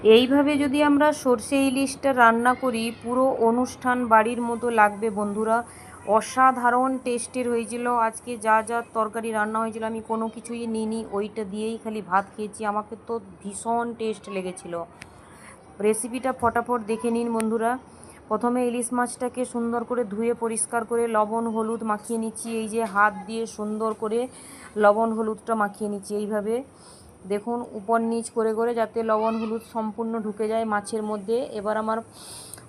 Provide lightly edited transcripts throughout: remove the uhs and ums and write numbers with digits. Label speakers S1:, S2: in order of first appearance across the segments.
S1: এইভাবে যদি আমরা সর্ষে ইলিশটা রান্না করি পুরো অনুষ্ঠান বাড়ির মতো লাগবে বন্ধুরা। অসাধারণ টেস্টের হয়েছিল। আজকে যা যা তরকারি রান্না হয়েছিল আমি কোনো কিছুই নিইনি, ওইটা দিয়েই খালি ভাত খেয়েছি। আমাকে তো ভীষণ টেস্ট লেগেছিল। রেসিপিটা ফটাফট দেখে নিন বন্ধুরা। প্রথমে ইলিশ মাছটাকে সুন্দর করে ধুয়ে পরিষ্কার করে লবণ হলুদ মাখিয়ে নিচ্ছি। এই যে হাত দিয়ে সুন্দর করে লবণ হলুদটা মাখিয়ে নিচ্ছি এইভাবে, দেখুন উপর নিচ করে করে, যাতে লবণ হলুদ সম্পূর্ণ ঢুকে যায় মাছের মধ্যে। এবার আমার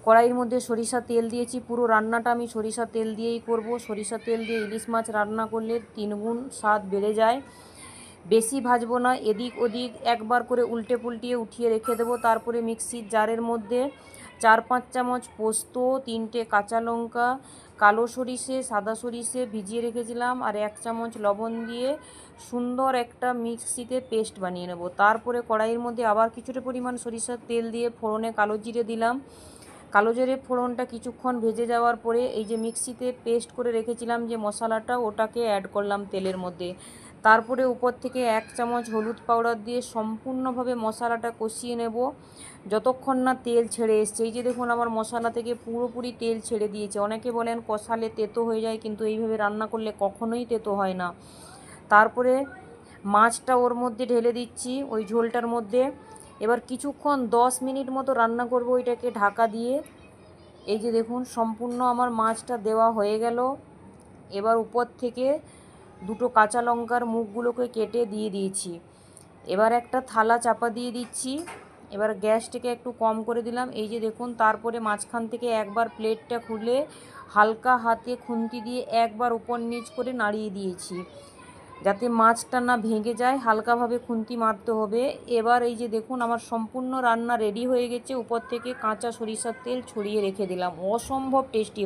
S1: কড়াইয়ের মধ্যে সরিষা তেল দিয়েছি। পুরো রান্নাটা আমি সরিষা তেল দিয়েই করব। সরিষা তেল দিয়ে ইলিশ মাছ রান্না করলে 3 গুণ স্বাদ বেড়ে যায়। বেশি ভাজবো না, এদিক ওদিক একবার করে উল্টে পুল্টিয়ে উঠিয়ে রেখে দেবো। তারপরে মিক্সির জারের মধ্যে 4-5 চামচ পোস্ত, 3টে কাঁচা লঙ্কা, কালো সরিষে, সাদা সরিষে ভিজিয়ে রেখেছিলাম, আর 1 চামচ লবণ দিয়ে সুন্দর একটা মিক্সিতে পেস্ট বানিয়ে নেব। তারপরে কড়াইয়ের মধ্যে আবার কিছুটা পরিমাণ সরিষার তেল দিয়ে ফোড়নে কালো জিরে দিলাম। কালো জিরে ফোড়নটা কিছুক্ষণ ভেজে যাওয়ার পরে এই যে মিক্সিতে পেস্ট করে রেখেছিলাম যে মশলাটা, ওটাকে অ্যাড করলাম তেলের মধ্যে। তারপরে উপর থেকে 1 চামচ হলুদ পাউডার দিয়ে সম্পূর্ণভাবে মশলাটা কষিয়ে নেব যতক্ষণ না তেল ছেড়ে এসছে। এই যে দেখুন আমার মশলা থেকে পুরোপুরি তেল ছেড়ে দিয়েছে। অনেকে বলেন কষালে তেতো হয়ে যায়, কিন্তু এইভাবে রান্না করলে কখনোই তেতো হয় না। তারপরে মাছটা ওর মধ্যে ঢেলে দিচ্ছি ওই ঝোলটার মধ্যে। এবার কিছুক্ষণ 10 মিনিট মতো রান্না করব ওইটাকে ঢাকা দিয়ে। এই যে দেখুন সম্পূর্ণ আমার মাছটা দেওয়া হয়ে গেল। এবার উপর থেকে 2টো কাঁচা লঙ্কার মুখগুলোকে কেটে দিয়ে দিয়েছি। এবার একটা থালা চাপা দিয়ে দিচ্ছি। এবার গ্যাসটাকে একটু কম করে দিলাম। এই যে দেখুন, তারপরে মাঝখান থেকে একবার প্লেটটা খুলে হালকা হাতে খুন্তি দিয়ে একবার উপর নিচ করে নাড়িয়ে দিয়েছি, যাতে মাছটা না ভেঙে যায়। হালকাভাবে খুন্তি মারতে হবে। এবার এই যে দেখুন আমার সম্পূর্ণ রান্না রেডি হয়ে গেছে। উপর থেকে কাঁচা সরিষার তেল ছড়িয়ে রেখে দিলাম। অসম্ভব টেস্টি।